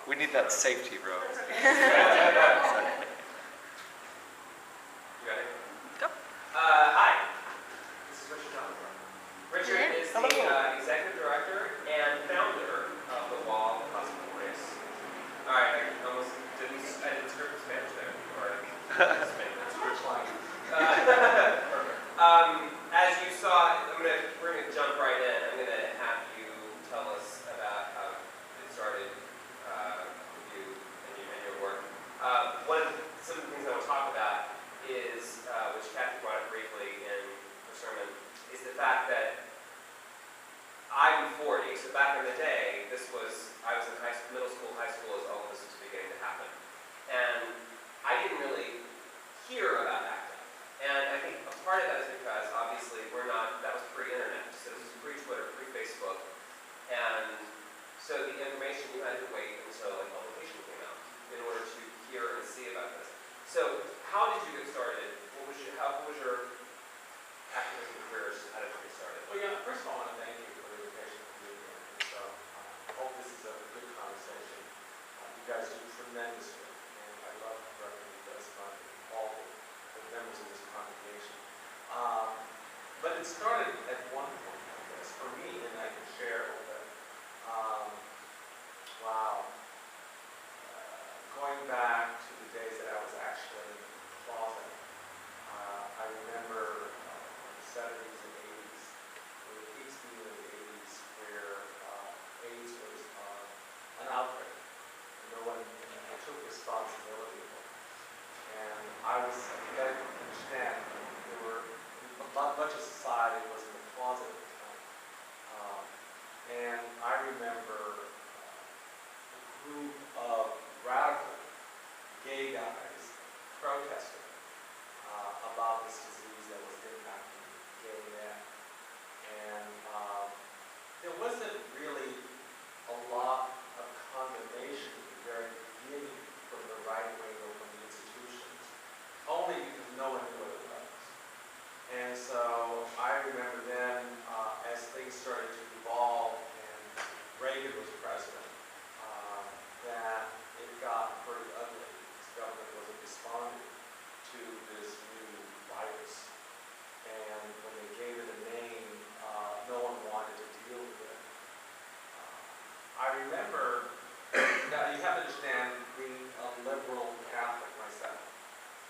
We need that safety rope. You ready? Go. Hi, this is Richard Zaldivar. Richard is the Hello. executive director and founder of the Wall Las Memorias. All right, I didn't script Spanish there. Or Spanish. As you saw, we're gonna jump right in. I'm gonna have you tell us about how it started with you and your work. Some of the things I want to talk about is, which Kathy brought up briefly in her sermon, is the fact that I'm 40, so back in the day, I was in middle school, high school, as all of this was beginning to happen. And I didn't really hear about acting. And I think a part of that is because, obviously, that was pre-internet. So this was pre-Twitter, pre-Facebook. And so the information, you had to wait until a publication came out in order to hear and see about this. So how did you get started? What was your activism career? How did you get started? Well, yeah, first of all, I want to thank you for the invitation to be here. And so I hope this is a good conversation. You guys do tremendous work, and I love working with you guys, all the members of this congregation. But it started at one point, I guess, for me, and I can share with it. Going back to the days that I was actually in the closet, I remember the 70s and 80s, or the peaks being in the 80s, where AIDS was an outbreak, and no one took responsibility for it. And you got to understand, much of society was in the closet at the time. And I remember a group of radical gay guys protesting about this disease that was impacting gay men. And there wasn't really a lot of condemnation at the very beginning from the right wing or from the institutions, only because no one knew what it was. And so I remember then, as things started to evolve and Reagan was president, that it got pretty ugly. This government wasn't responding to this new virus. And when they gave it a name, no one wanted to deal with it. I remember, now you have to understand, being a liberal Catholic myself,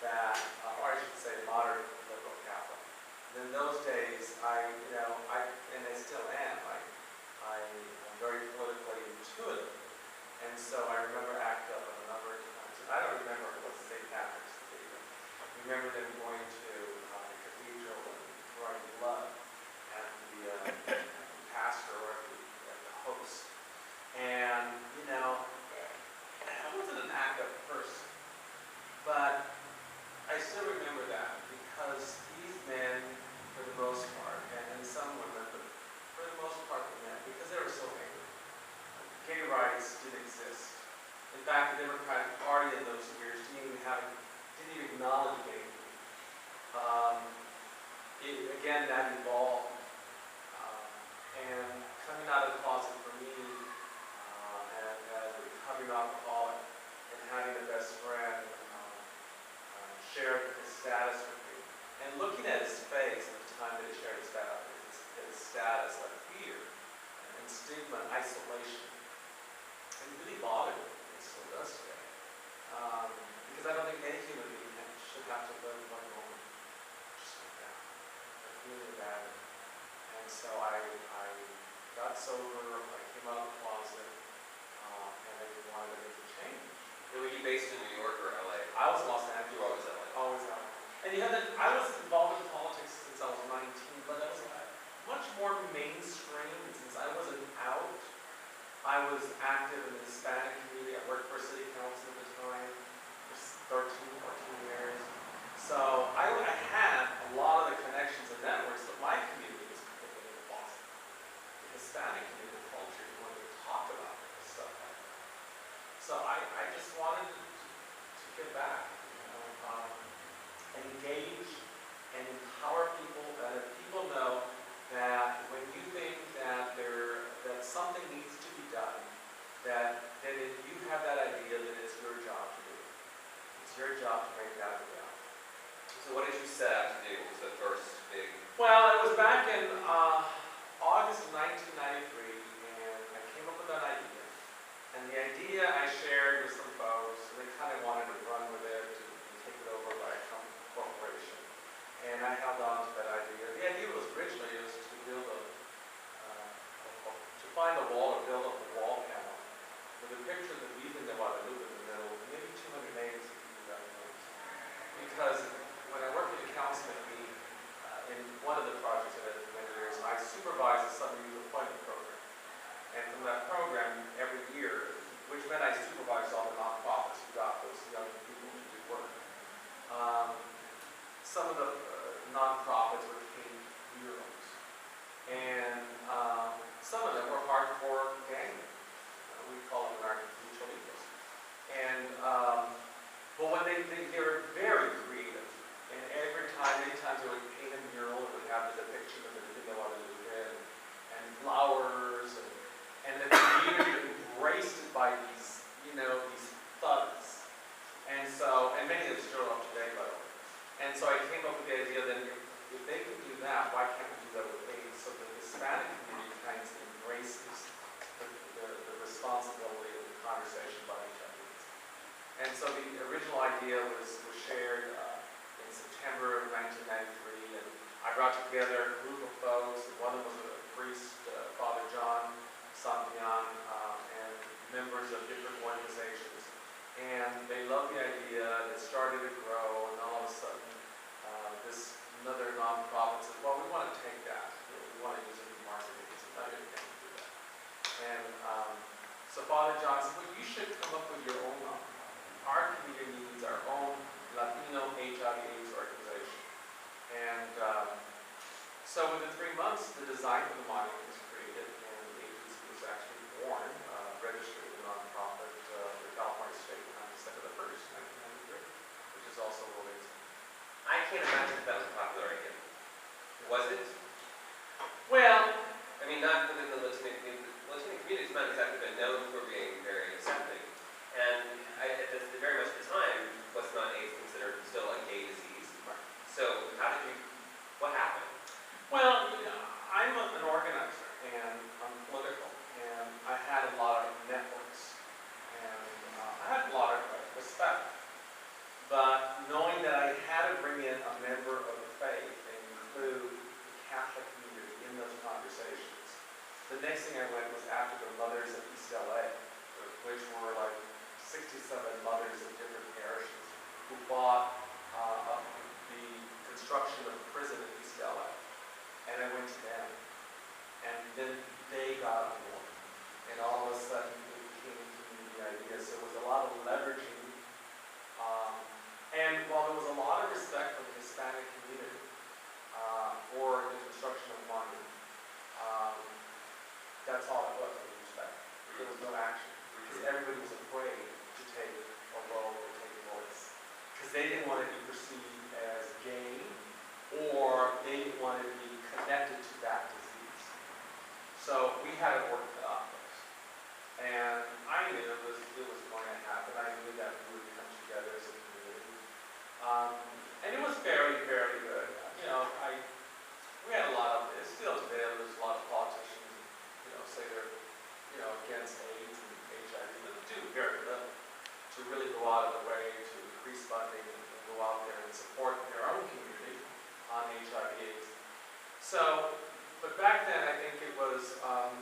that, or I should say modern liberal Catholic. And in those days, and I still am, I'm very politically intuitive. And so I remember ACT UP a number of times. And I don't remember what St. Patrick's Cathedral. I remember them going to the cathedral and throwing blood at the pastor or at the host. And, I wasn't an ACT UP person, but I still remember that because these men, for the most part, and some women, but for the most part the men, because they were so angry. Gay rights didn't exist. In fact, the Democratic Party in those years didn't even acknowledge gay people. Again, that evolved. And coming out of the closet for me, and as a recovering alcoholic, and having a best friend share his status with me, and looking at his face at the time that he shared his status of fear and stigma and isolation. It really bothered me. It still does today. Because I don't think any human being should have to live one moment just like that. Feeling bad. And so I got sober, I came out of the closet, and I wanted to make a change. And were you based in New York or LA? I was in Los Angeles. You were always LA? Always LA. And I was involved in politics since I was 19, but I was much more mainstream since I wasn't out. I was active in the Hispanic community. I worked for city council at the time for 13, 14 years. So I had a lot of the connections and networks, but my community was completely in Boston. The Hispanic community culture, you wanted to talk about this stuff like that. So I just wanted to give back, engage and empower people, and if people know that when you think that something needs to be done, that then if you have that idea, then it's your job to do it. It's your job to make that a reality. So what did you set out to do? Was the first big? Well, it was back in August of 1993, and I came up with that idea. And the idea I shared with some folks, and they kind of wanted to run with it and take it over by a corporation. And I held on to that idea. The idea was originally to build to find a wall or build up a wall panel with a picture of the Virgen de Guadalupe in the middle, maybe 200 names if you do that. Because when I worked at the council meeting, in one of the projects that I did for many years, I supervised the Summer Youth Employment Program. And from that program, every year, which meant I supervised all the nonprofits who got those young people to do work. Some of the nonprofits were king heroes. And some of them were hardcore gang. We call them our mutualitos. And but when they were very creative. And many times they would paint a mural, it would have the depiction of the Virgen de Guadalupe and flowers, and the community embraced it by these, these thugs. And so, and many of them still up today, by the way. And so I came up with the idea that if they can do that, why can't we do that with AIDS? So the Hispanic community kind of embraces the responsibility of the conversation about HIV. And so the original idea was shared in September of 1993, and I brought together a group of folks, and one of them was a priest, Father John Santillan, and members of different organizations. And they loved the idea, it started to grow, and all of a sudden, another nonprofit said, well, we want to take that. We want to use it for marketing. So I didn't think to do that. And so Father John said, well, you should come up with your own nonprofit. Our community needs our own Latino HIV/AIDS organization. And so within 3 months, the design for the monument was created, and the agency was actually born, registered as a nonprofit for California State on December 1st, 1993, which is also released. I can't imagine if that was a popular idea. Was it? Well, I mean, not within the Latino community. The Latino community has not exactly been known for being very accepting. And very much at the time, was not AIDS considered still a gay disease. Right. So what happened? Well, I'm an organizer, and I'm political, and I had a lot of networks, and I had a lot of respect. But knowing that I had to bring in a member of the faith and include the Catholic community in those conversations, the next thing I went was after the mothers of East LA, which were like 67 mothers of different parishes who bought the construction of the prison in East LA. And I went to them, and then they got on board. And all of a sudden, it became a community idea. So it was a lot of leveraging. And while there was a lot of respect from the Hispanic community for the construction of monument, that's all it was, respect. There was no action. Because everybody was afraid to take a role or take a voice. Because they didn't want to be perceived as gay, or they didn't want to be connected to that disease. So we had to work it out first. And I knew it was going to happen. I knew that we would come together as a community. And it was very, very good. We had a lot of, still today, there's a lot of politicians, say they're, against AIDS and HIV, but do very little to really go out of the way to increase funding and go out there and support their own community on HIV/AIDS. So, but back then I think it was, I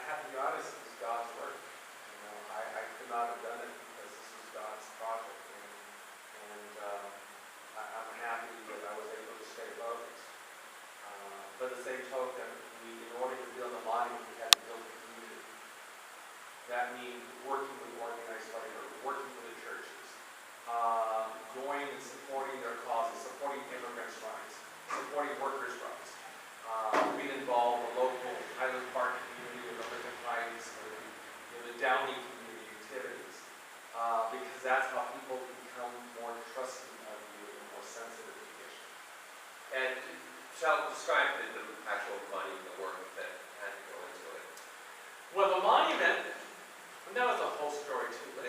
have to be honest, it was God's work. I could not have done it because this was God's project, and I'm happy that I was able to stay focused. But at the same token, in order to build a monument, we had to build a community. That means working with organized labor, working with the churches, going and supporting their causes, supporting immigrants' rights, supporting workers' rights, being involved in the local Highland Park community, with the Lincoln Heights, the Downey community activities, because that's how people become more trusting of you and more sensitive to the issue. And shall describe the actual monument, the work that had to go into it. monument, and that was a whole story too, but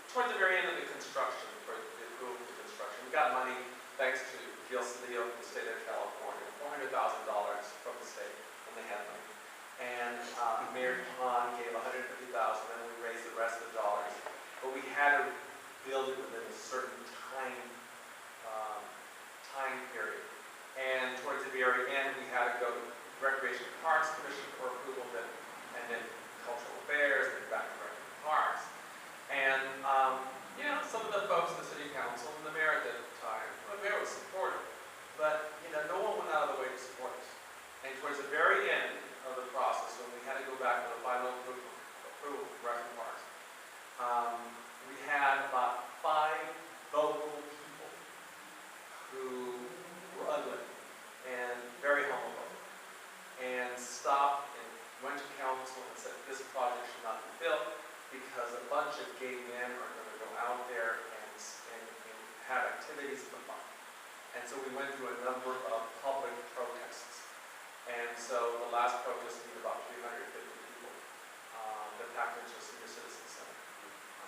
towards the very end of the construction, or the approval of the construction, we got money thanks to Gil Cedillo from the state of California, $400,000 from the state, when they had money. And Mayor Khan gave $150,000, and we raised the rest of the dollars. But we had to build it within a certain time period. And towards the very end, we had to go to Recreation Parks Commission for approval, and then Cultural Affairs, and back to Recreation Parks. And you know, some of the folks in the city council and the mayor at the time, well, the mayor was supportive, but you know, no one went out of the way to support us. And towards the very end of the process, when we had to go back to the final approval from Recreation Parks, we had about 5 vocal people who were ugly and very homophobic, and stopped and went to council and said this project should not be built because a bunch of gay men are going to go out there and have activities in the park. And so we went through a number of public protests. And so the last protest we had about 350 people that packed into a senior citizen center.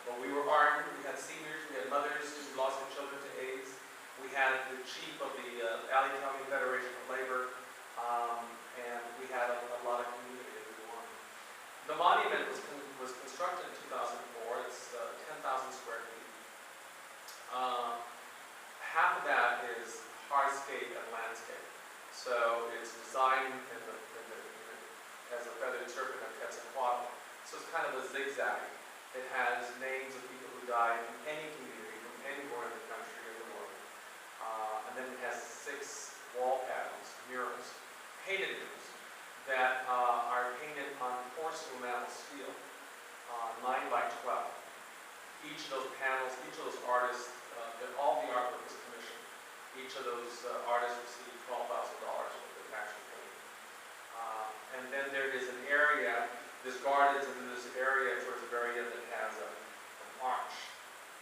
But we were armed, we had seniors, we had mothers who lost their children to AIDS. We had the chief of the Alley County Federation of Labor, and we had a lot of community that we wanted. The monument was constructed in 2004. It's 10,000 square feet. Half of that is hardscape and landscape. So it's designed as a feathered serpent of Quetzalcoatl. So it's kind of a zigzag. It has names of people who died in any community, from anywhere in the country or the world. And then it has 6 wall panels, murals, painted murals, that are painted on porcelain steel, 9 by 12. Each of those panels, each of those artists, all the artwork was commissioned. Each of those artists received $12,000 worth of actual painting. And then there is an area, there's gardens, and then there's an area towards the very end that has an arch.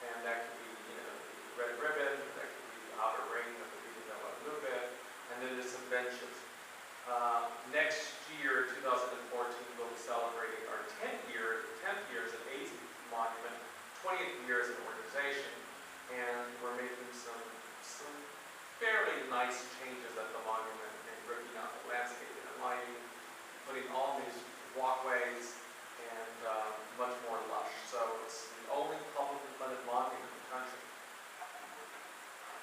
And that could be, you know, the red ribbon, that could be the outer ring of the Villa de Guadalupe, and then there's some benches. Next year, 2014, we'll be celebrating our 10th year as an AIDS monument, 20th year as an organization, and we're making some fairly nice changes at the monument and ripping out the landscape and lighting, putting all these walkways and much more lush. So it's the only publicly funded monument in the country.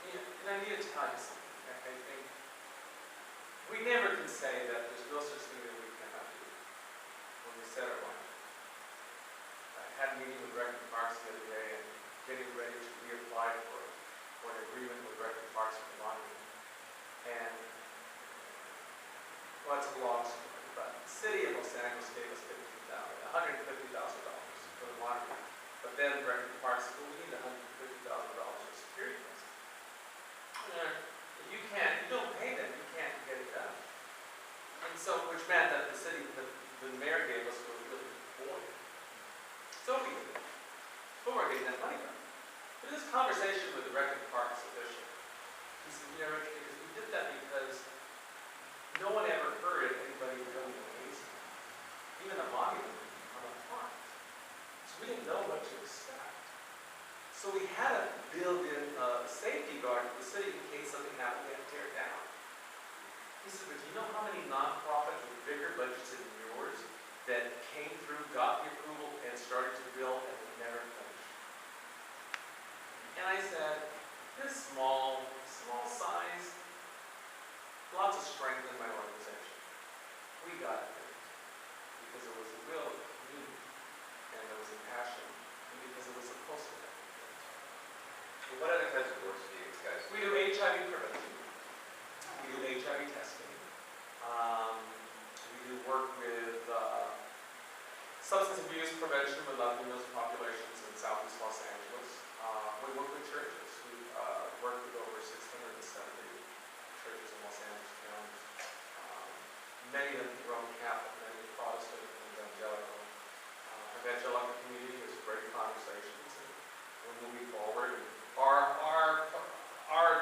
And I need to tell you something. I think we never can say that there's no such thing that we cannot do when we set our mind. I had a meeting with Recreation Parks the other day and getting ready to reapply for an agreement with Recreation Parks for the monument. And, well, it's a long story, but the city of Los Angeles gave us $150,000 for the monument. But then Recreation Parks said, well, we need $150,000 for security costs. If you don't pay them, you can't get it done. And so, which meant that the mayor gave us was really void. So we did it. But we're getting that money back. But this conversation with the Recreation Parks official, he said, you know, Richard, we did that because no one ever heard anybody building a basement, even a monument on a park. So we didn't know what to expect. So we had to build in a safety guard for the city in case something happened, we had to tear it down. He said, but do you know how many nonprofits with bigger budgets than yours that came through, got the approval, and started to build and never finished? And I said, this small size, lots of strength in my organization. We got it because there was a will of the community, and there was a passion, and because it was supposed to happen. So what other kinds of works do you guys do? We do HIV prevention. We do HIV testing. We do work with substance abuse prevention with Latinos populations in Southeast Los Angeles. We work with churches. We work with over 670 churches in Los Angeles County. Many of them Roman Catholic, many Protestant, and evangelical. Evangelical community is great conversations, and we're moving forward. Our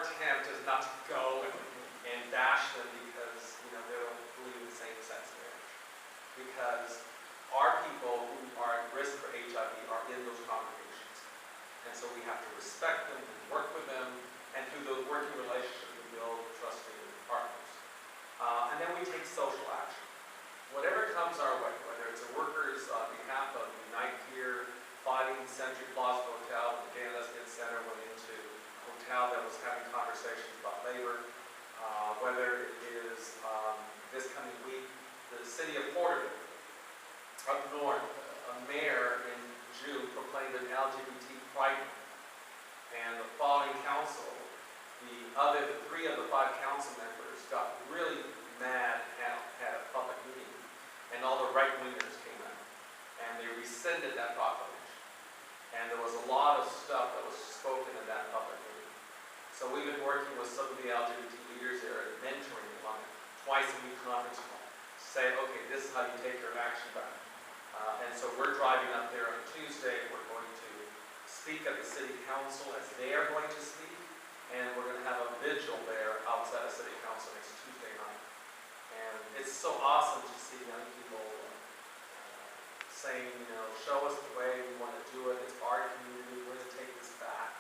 attempt is not to go and bash them because they don't believe in same-sex marriage. Because our And so we have to respect them and work with them, and through the working relationship we build trusting partners. And then we take social action. Whatever comes our way, whether it's a workers on behalf of Unite Here, fighting Century Plaza Hotel, the Gay and Lesbian Center went into a hotel that was having conversations about labor, whether it is this coming week, the city of Porterville, up north, a mayor in June proclaimed an LGBT pride month. And the following council, the 3 of the 5 council members got really mad and had a public meeting, and all the right-wingers came out, and they rescinded that proclamation. And there was a lot of stuff that was spoken in that public meeting. So we've been working with some of the LGBT leaders there and mentoring them on it, twice-a-week conference call, say, okay, this is how you take your action back. And so we're driving up there on Tuesday. We're going to speak at the city council as they are going to speak, and we're going to have a vigil there outside of city council next Tuesday night. And it's so awesome to see young people saying, show us the way, we want to do it, it's our community, we're going to take this back.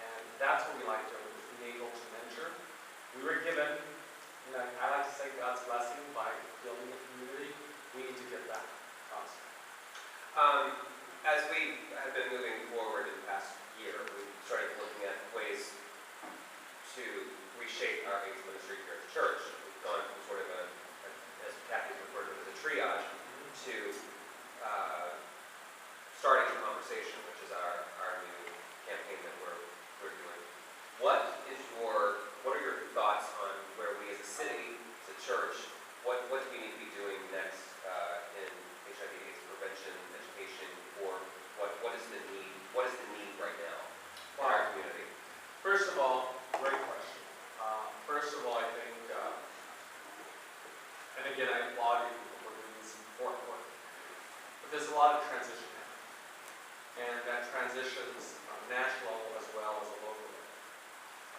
And that's what we like doing, is being able to mentor. We were given, I like to say God's blessing by building a community. We need to give back constantly. As we have been moving forward in the past year, we started looking at ways to reshape our AIDS ministry here at the church. We've gone from sort of as Kathy referred to as a triage, to starting a conversation, which is our new campaign that we're doing. What are your thoughts on where we as a city, as a church, what do we need to be doing next in HIV/AIDS prevention, education, or what is the need? What is the need right now in our community? First of all, great question. First of all, I think, and again, I applaud you for doing this important work, but there's a lot of transition happening, and that transitions on a national level as well as a local level.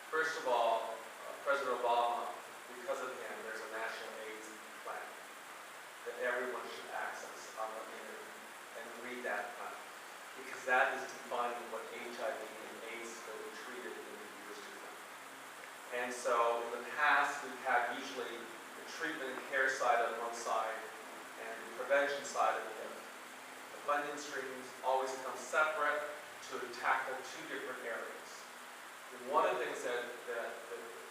First of all, President Obama, because of him, there's a national AIDS plan that everyone should access on the internet and read that plan, because that is defining what HIV and AIDS will be treated in the years to come. And so in the past, we've had usually the treatment and care side on one side and the prevention side of the other. The funding streams always come separate to tackle 2 different areas. And one of the things that the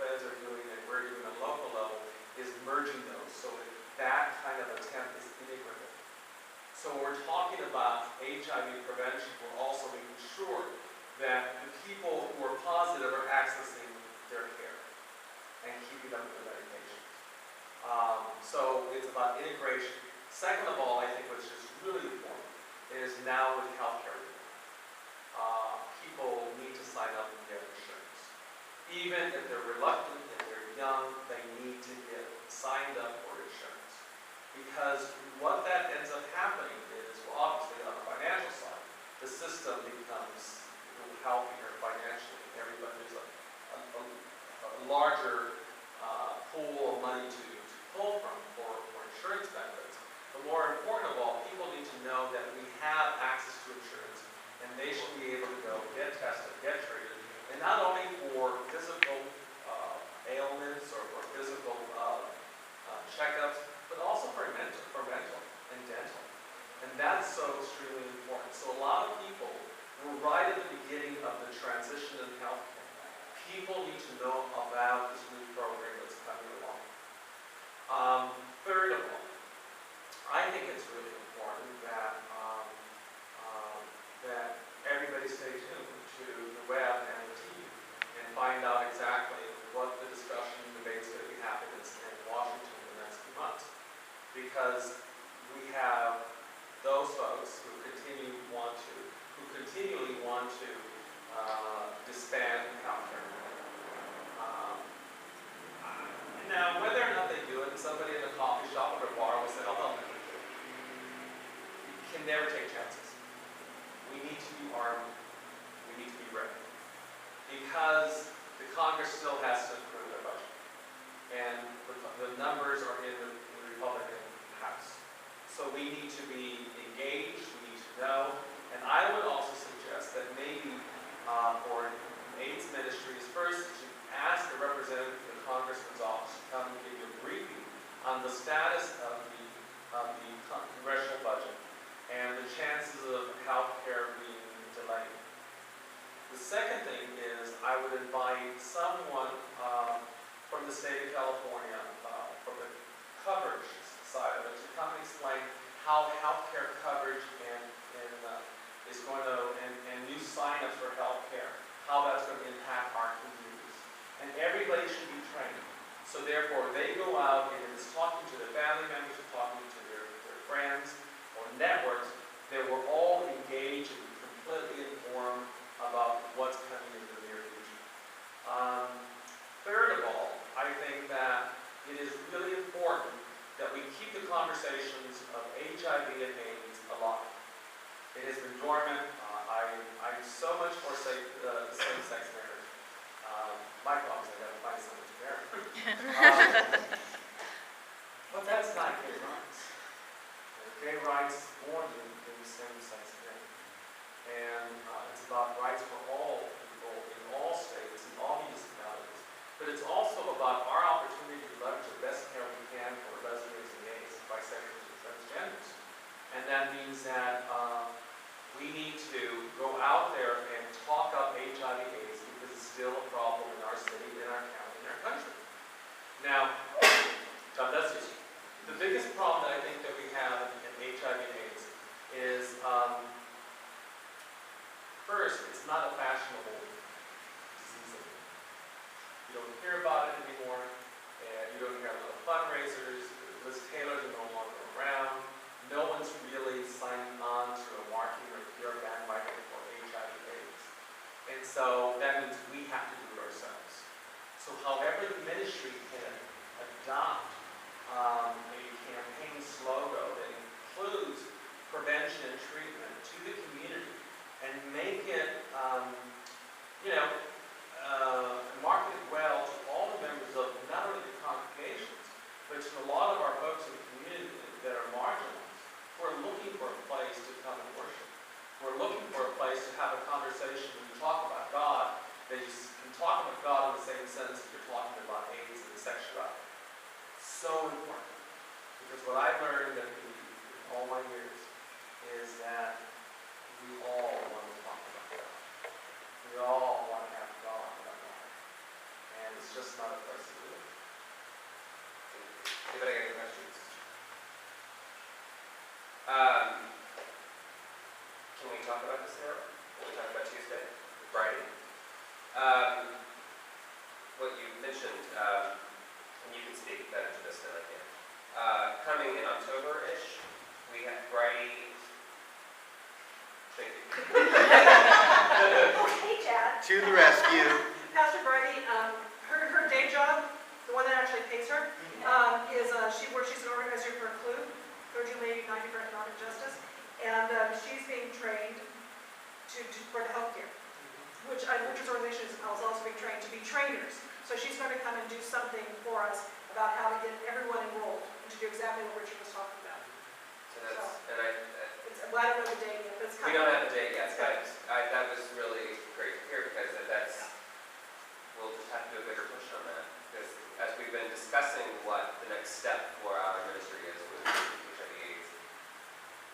feds are doing and we're doing at local level is merging those so that kind of attempt is integrated. So when we're talking about HIV prevention, we're also making sure that the people who are positive are accessing their care and keeping up with the medication. So it's about integration. Second of all, I think what's just really important is now with healthcare reform, people need to sign up and get insurance. Even if they're reluctant, if they're young, they need to get signed up for insurance. Because what that ends up happening is, well, obviously on the financial side, the system becomes healthier financially. Everybody, there's a larger pool of money to pull from for insurance benefits. But more important of all, people need to know that we have access to insurance, and they should be able to go get tested, get treated, and not only for physical ailments or for physical checkups, but also for mental and dental. And that's so extremely important. So a lot of people were right at the beginning of the transition in healthcare. People need to know about this new program that's coming along. Third of all, I think it's really important that that everybody stay tuned to the web and the TV and find out exactly what the discussion and debate is going to be happening in Washington in the next few months. Because we have those folks who continually want to disband healthcare. Now, whether or not they do it, somebody in a coffee shop or a bar will say, "Oh, they'll never do it." You can never take chances. We need to be armed. We need to be ready. Because the Congress still has to approve their budget. And the numbers are in the Republican House. So we need to be engaged, we need to know. And I would also suggest that maybe healthcare coverage is going to, and new signups for healthcare, how that's going to impact our communities. And everybody should be trained. So therefore, they go out and it's talking to their family members, or talking to their friends or networks, that we're all engaged and completely informed about what's coming in the near future. Third of all, I think that it is really important that we keep the conversations of HIV and AIDS alive. It has been dormant. I'm so much for same-sex marriage. My problem is I got to find someone to marry. But that's not gay rights. Gay rights is born in same-sex marriage. And it's about rights for all people in all states, in all municipalities. But it's also about our opportunity to leverage the best care we can for lesbians and gays, bisexuals, and transgenders. And that means that we need to go out there and talk up HIV/AIDS because it's still a problem in our city, in our county, in our country. Now, God bless you. The biggest problem that I think that we have in HIV/AIDS is, first, it's not a fashionable disease anymore. You don't hear about it anymore, and you don't hear a lot of fundraisers. Liz Taylor's are no longer around. No one's really signing on to a marketing or PR bandwagon for HIV/AIDS. And so that means we have to do it ourselves. So however the ministry can adopt a campaign slogan that includes prevention and treatment to the community and make it, market it well to all the members of not only the congregations, but to a lot of our folks in the community that are marginalized. We're looking for a place to come and worship. We're looking for a place to have a conversation when you talk about God, that you can talk about God in the same sense that you're talking about AIDS and sexuality. So important. Because what I've learned in all my years is that we all want to talk about God. We all want to have God in our life. And it's just not a place to live. Anybody got any questions? Can we talk about this now? Can we talk about Tuesday, Friday? What you mentioned, and you can speak better to this than I can. Coming in October-ish, we have Friday. Thank you. Hey, Chad. To the rescue. Pastor Brady, her day job, the one that actually pays her, is she's an organizer for CLUE, Clergy Lady United for Economic Justice, and she's being trained for the healthcare, which Richard's organization is also being trained to be trainers. So she's going to come and do something for us about how to get everyone enrolled and to do exactly what Richard was talking about. Well, I don't know the date yet, but it's We coming. don't have a date yet, but that was really great to hear because we'll just have to do a bigger push on that. Because as we've been discussing what the next step for our ministry is with HIV/AIDS,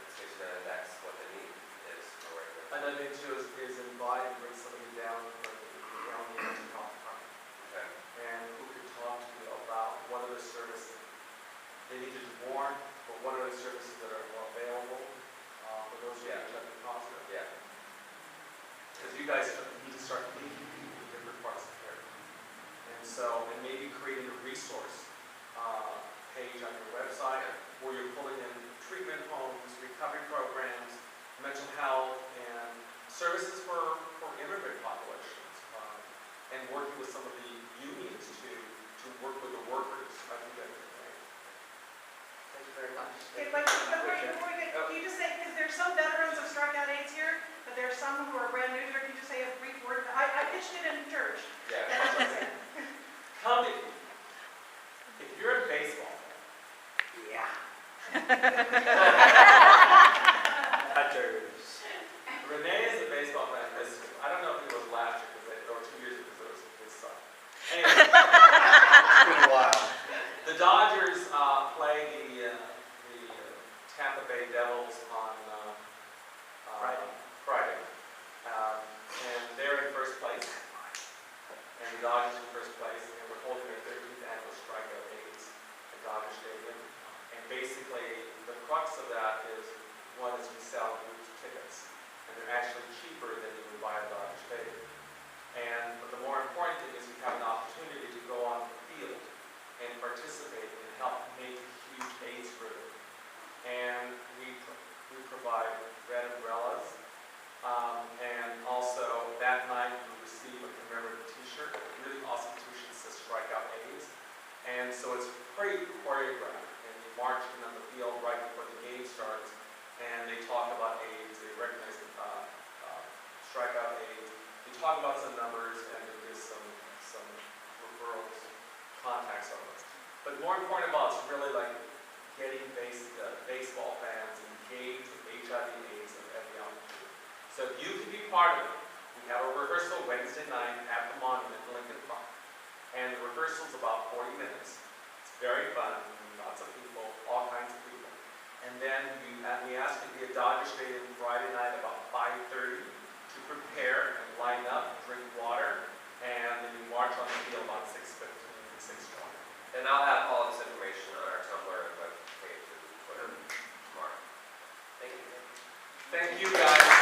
it's good to know that that's what the need is for right now. Another thing too is invite and bring somebody down from the county to talk to them. Okay. And who could talk to you about what are the services they need to be born, or what are the services that are more available for those who are HIV positive. Yeah. Because you guys need to start thinking in different parts of care. And so, and maybe creating a resource page on your website where you're pulling in treatment homes, recovery programs, mental health, and services for immigrant populations, and working with some of the unions to work with the workers. I think that would be great. Thank you very much. Okay, but before you get, can you just say, because there's some veterans of strikeout AIDS here, but there are some who are brand new there. Can you just say a brief word? I pitched it in church. Yeah. And that's what I said. Come if you're a baseball fan. Yeah. Renee is a baseball fan. I don't know if it was last year or 2 years ago because it sucked. Anyway, It's been a while. the Dodgers play the Tampa Bay Devils on Friday. And they're in first place. And the Dodgers in first place. And we're holding their 13th annual strikeout AIDS at Dodger Stadium. And basically, the crux of that is what But more important of all, it's really like getting baseball fans engaged with HIV/AIDS at every opportunity. So if you can be part of it, we have a rehearsal Wednesday night at the Monument in Lincoln Park. And the rehearsal's about 40 minutes. It's very fun, lots of people, all kinds of people. And then we ask you to be at Dodger Stadium Friday night about 5:30 to prepare and line up, drink water, and then you march on the field about 6:15 and 6:20. And I'll have all this information on our Tumblr and web page and Twitter tomorrow. Thank you. Thank you guys.